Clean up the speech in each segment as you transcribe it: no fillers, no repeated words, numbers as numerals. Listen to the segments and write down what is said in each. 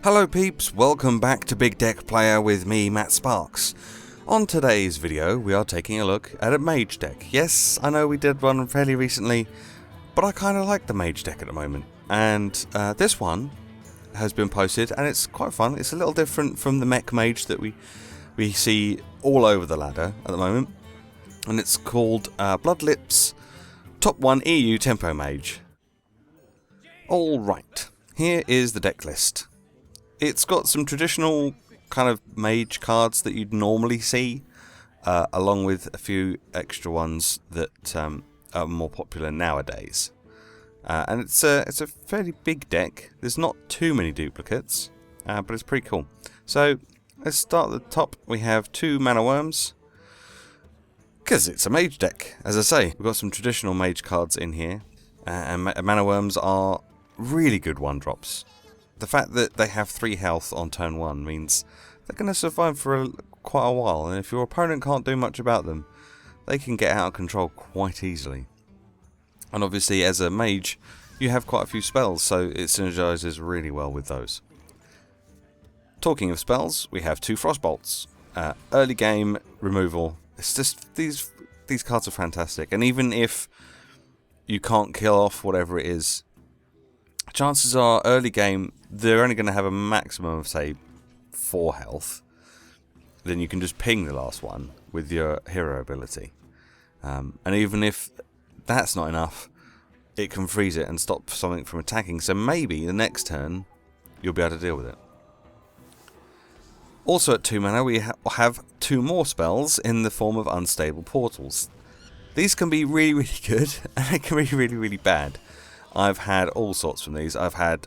Hello peeps, welcome back to Big Deck Player with me, Matt Sparks. On today's video we are taking a look at a Mage deck. Yes, I know we did one fairly recently, but I kind of like the Mage deck at the moment. And this one has been posted and it's quite fun. It's a little different from the Mech Mage that we see all over the ladder at the moment. And it's called Bloodlips Top 1 EU Tempo Mage. Alright, here is the deck list. It's got some traditional kind of mage cards that you'd normally see, along with a few extra ones that are more popular nowadays. And it's a fairly big deck. There's not too many duplicates, but it's pretty cool. So let's start at the top. We have 2 mana worms, because it's a mage deck. As I say, we've got some traditional mage cards in here, and mana worms are really good 1-drops. The fact that they have 3 health on turn 1 means they're going to survive for quite a while, and if your opponent can't do much about them, they can get out of control quite easily. And obviously as a mage, you have quite a few spells, so it synergizes really well with those. Talking of spells, we have 2 Frostbolts. Early game removal. It's just these cards are fantastic, and even if you can't kill off whatever it is, chances are early game they're only going to have a maximum of, say, 4 health. Then you can just ping the last one with your hero ability. And even if that's not enough, it can freeze it and stop something from attacking. So maybe the next turn you'll be able to deal with it. Also at 2 mana we have 2 more spells in the form of unstable portals. These can be really, really good, and they can be really, really bad. I've had all sorts from these. I've had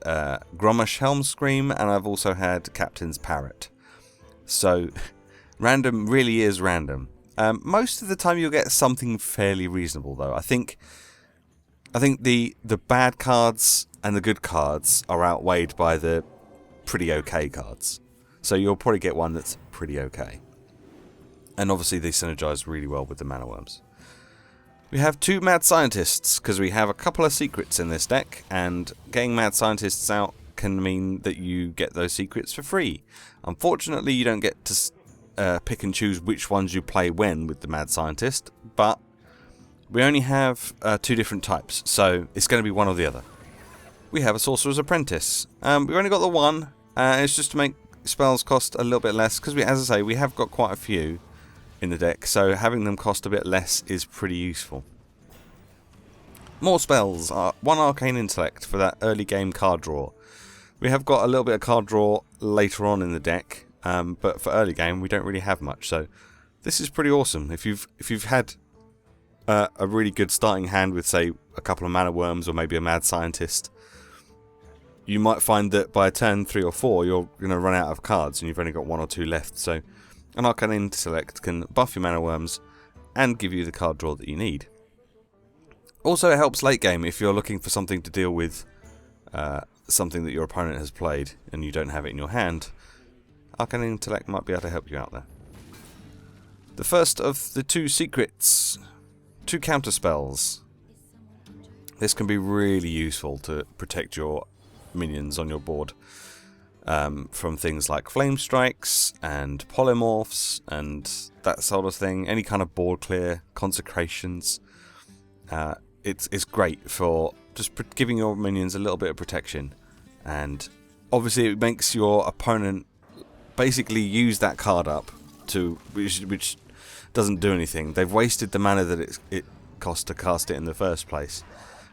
Grommash Helm Scream, and I've also had Captain's Parrot. So, random really is random. Most of the time you'll get something fairly reasonable, though. I think the bad cards and the good cards are outweighed by the pretty okay cards. So you'll probably get one that's pretty okay. And obviously they synergize really well with the mana worms. We have 2 Mad Scientists, because we have a couple of secrets in this deck, and getting Mad Scientists out can mean that you get those secrets for free. Unfortunately, you don't get to pick and choose which ones you play when with the Mad Scientist, but we only have 2 different types, so it's going to be one or the other. We have a Sorcerer's Apprentice. We've only got the one, it's just to make spells cost a little bit less, because as I say, we have got quite a few in the deck, so having them cost a bit less is pretty useful. More spells. 1 Arcane Intellect for that early game card draw. We have got a little bit of card draw later on in the deck, but for early game we don't really have much, so this is pretty awesome. If you've had a really good starting hand with, say, a couple of mana worms or maybe a Mad Scientist, you might find that by turn 3 or 4 you're going to run out of cards and you've only got 1 or 2 left, so an Arcane Intellect can buff your mana worms and give you the card draw that you need. Also, it helps late game if you're looking for something to deal with something that your opponent has played and you don't have it in your hand. Arcane Intellect might be able to help you out there. The first of the 2 secrets, 2 counter spells. This can be really useful to protect your minions on your board. From things like Flame Strikes and Polymorphs and that sort of thing. Any kind of board clear, consecrations. It's great for just giving your minions a little bit of protection. And obviously it makes your opponent basically use that card up, which doesn't do anything. They've wasted the mana that it cost to cast it in the first place.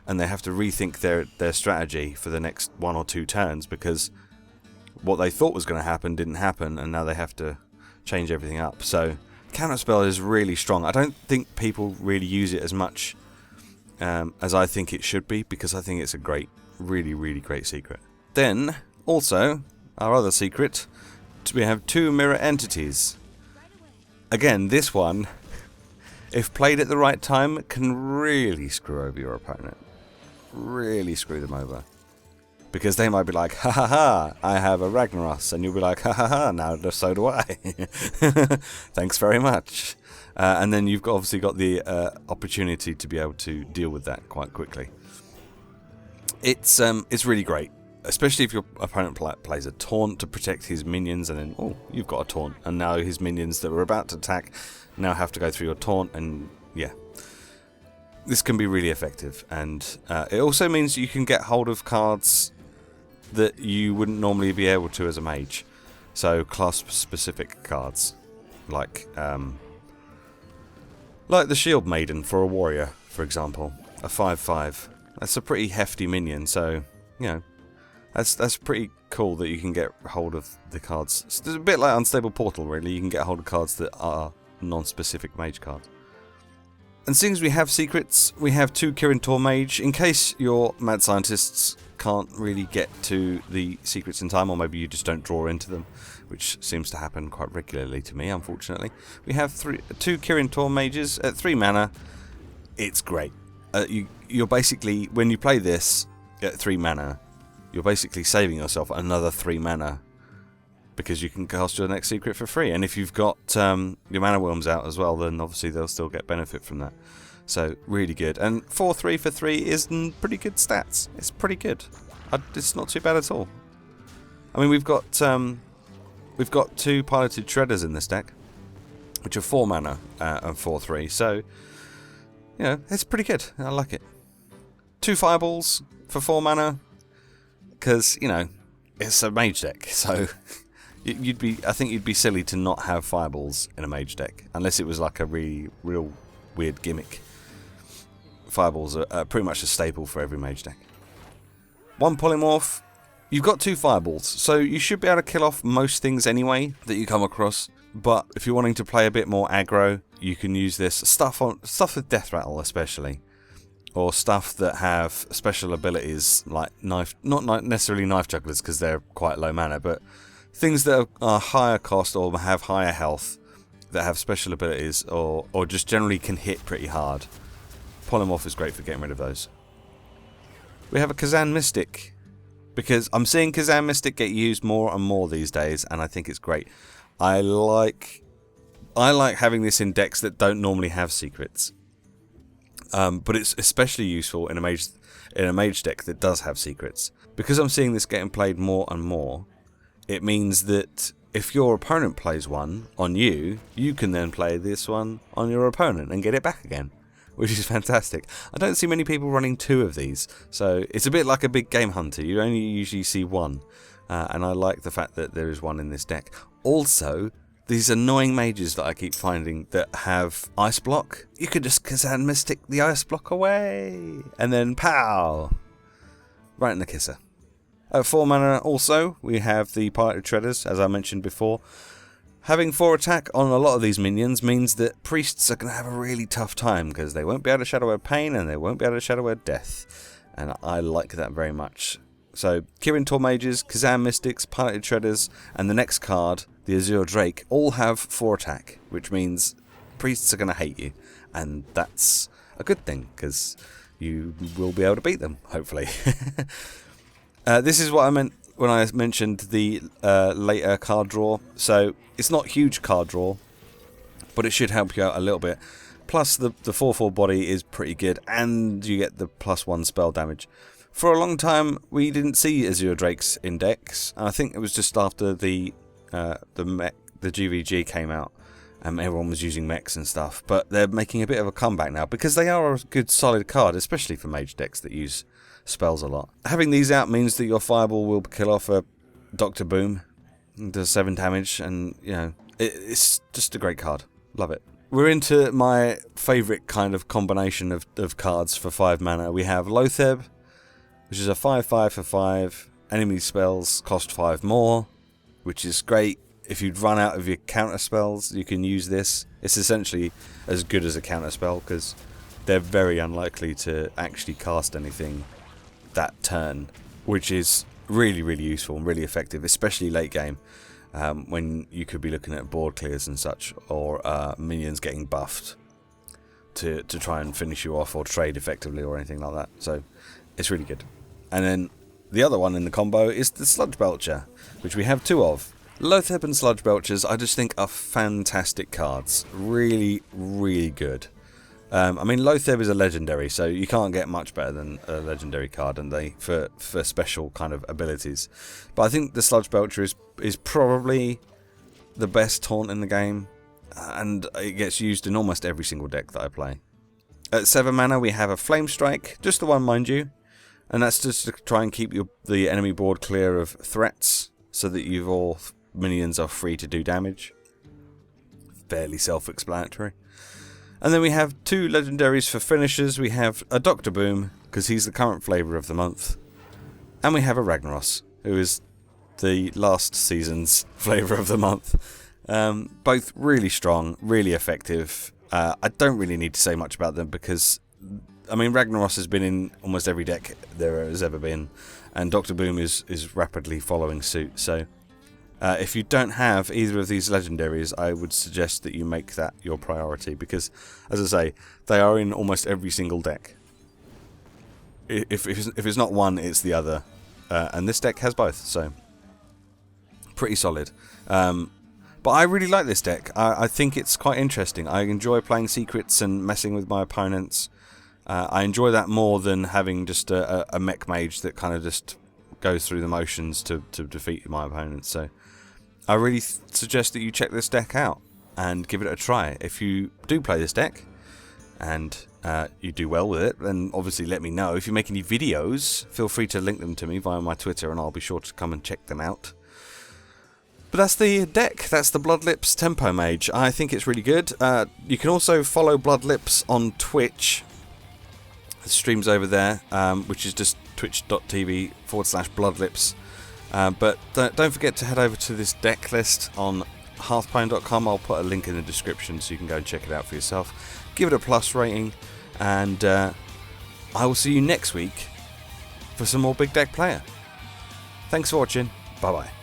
And they have to rethink their strategy for the next 1 or 2 turns, because what they thought was going to happen didn't happen, and now they have to change everything up. So counterspell is really strong. I don't think people really use it as much as I think it should be, because I think it's a great, really, really great secret. Then, also, our other secret, we have 2 Mirror Entities. Again, this one, if played at the right time, can really screw over your opponent. Really screw them over. Because they might be like, ha ha ha, I have a Ragnaros, and you'll be like, ha ha ha, now so do I. Thanks very much. And then you've obviously got the opportunity to be able to deal with that quite quickly. It's really great. especially if your opponent plays a taunt to protect his minions, and then, oh, you've got a taunt, and now his minions that were about to attack now have to go through your taunt, and yeah. This can be really effective, and it also means you can get hold of cards that you wouldn't normally be able to as a mage. So class-specific cards, like the Shield Maiden for a warrior, for example, a 5/5. That's a pretty hefty minion, so you know that's pretty cool that you can get hold of the cards. It's a bit like Unstable Portal, really. You can get hold of cards that are non-specific mage cards. And seeing as we have secrets, we have 2 Kirin Tor Mage. In case your mad scientists can't really get to the secrets in time, or maybe you just don't draw into them, which seems to happen quite regularly to me, unfortunately. We have 2 Kirin Tor Mages at 3 mana. It's great. You're basically, when you play this at 3 mana, you're basically saving yourself another 3 mana, because you can cast your next secret for free. And if you've got your mana worms out as well, then obviously they'll still get benefit from that. So really good. And 4/3 for 3 is pretty good stats. It's pretty good. It's not too bad at all. I mean, we've got 2 piloted shredders in this deck, which are 4 mana and 4/3. So you know, it's pretty good. I like it. 2 fireballs for 4 mana, because you know it's a mage deck. So I think you'd be silly to not have fireballs in a mage deck, unless it was like a real weird gimmick. Fireballs are pretty much a staple for every mage deck. 1 polymorph. You've got 2 fireballs, so you should be able to kill off most things anyway that you come across. But if you're wanting to play a bit more aggro, you can use this stuff with Death Rattle especially, or stuff that have special abilities like knife, not necessarily knife jugglers because they're quite low mana, but things that are higher cost or have higher health, that have special abilities, or just generally can hit pretty hard. Polymorph is great for getting rid of those. We have a Kazan Mystic, because I'm seeing Kazan Mystic get used more and more these days, and I think it's great. I like having this in decks that don't normally have secrets, but it's especially useful in a mage deck that does have secrets. Because I'm seeing this getting played more and more, it means that if your opponent plays one on you, you can then play this one on your opponent and get it back again, which is fantastic. I don't see many people running 2 of these, so it's a bit like a big game hunter. You only usually see 1, and I like the fact that there is 1 in this deck. Also, these annoying mages that I keep finding that have Ice Block, you could just Kazan Mystic the Ice Block away, and then pow! Right in the kisser. At 4 mana also, we have the Piloted Shredders, as I mentioned before. Having 4 attack on a lot of these minions means that priests are going to have a really tough time, because they won't be able to Shadow Word Pain and they won't be able to Shadow Word Death. And I like that very much. So, Kirin Tor Mages, Kazan Mystics, Piloted Shredders, and the next card, the Azure Drake, all have 4 attack, which means priests are going to hate you. And that's a good thing, because you will be able to beat them, hopefully. This is what I meant when I mentioned the later card draw. So it's not huge card draw, but it should help you out a little bit. Plus the 4/4 body is pretty good, and you get the +1 spell damage. For a long time, we didn't see Azure Drakes in decks. I think it was just after the GVG came out, and everyone was using mechs and stuff. But they're making a bit of a comeback now, because they are a good solid card, especially for mage decks that use spells a lot. Having these out means that your fireball will kill off a Dr. Boom, it does 7 damage, and you know it's just a great card. Love it. We're into my favourite kind of combination of cards for 5 mana. We have Lotheb, which is a 5/5 for 5. Enemy spells cost 5 more, which is great. If you'd run out of your counter spells, you can use this. It's essentially as good as a counter spell, because they're very unlikely to actually cast anything that turn, which is really, really useful and really effective, especially late game, when you could be looking at board clears and such, or minions getting buffed to try and finish you off or trade effectively or anything like that. So it's really good. And then the other one in the combo is the Sludge Belcher, which we have 2 of. Lotheb and Sludge Belchers I just think are fantastic cards. Really, really good. I mean, Lotheb is a legendary, so you can't get much better than a legendary card, and for special kind of abilities. But I think the Sludge Belcher is probably the best taunt in the game, and it gets used in almost every single deck that I play. At 7 mana, we have a Flame Strike, just the one, mind you, and that's just to try and keep the enemy board clear of threats, so that your minions are free to do damage. Fairly self-explanatory. And then we have 2 legendaries for finishers. We have a Dr. Boom, because he's the current flavour of the month, and we have a Ragnaros, who is the last season's flavour of the month. Both really strong, really effective. I don't really need to say much about them because, I mean, Ragnaros has been in almost every deck there has ever been, and Dr. Boom is rapidly following suit. So if you don't have either of these legendaries, I would suggest that you make that your priority because, as I say, they are in almost every single deck. If it's not one, it's the other, and this deck has both, so pretty solid. But I really like this deck. I think it's quite interesting. I enjoy playing secrets and messing with my opponents. I enjoy that more than having just a mech mage that kind of just goes through the motions to defeat my opponents. So I really suggest that you check this deck out and give it a try. If you do play this deck and you do well with it, then obviously let me know. If you make any videos, feel free to link them to me via my Twitter and I'll be sure to come and check them out. But that's the deck. That's the Bloodlips Tempo Mage. I think it's really good. You can also follow Bloodlips on Twitch. The stream's over there, which is just twitch.tv/Bloodlips. But don't forget to head over to this deck list on hearthstone.com. I'll put a link in the description so you can go and check it out for yourself. Give it a plus rating, and I will see you next week for some more Big Deck Playa. Thanks for watching. Bye-bye.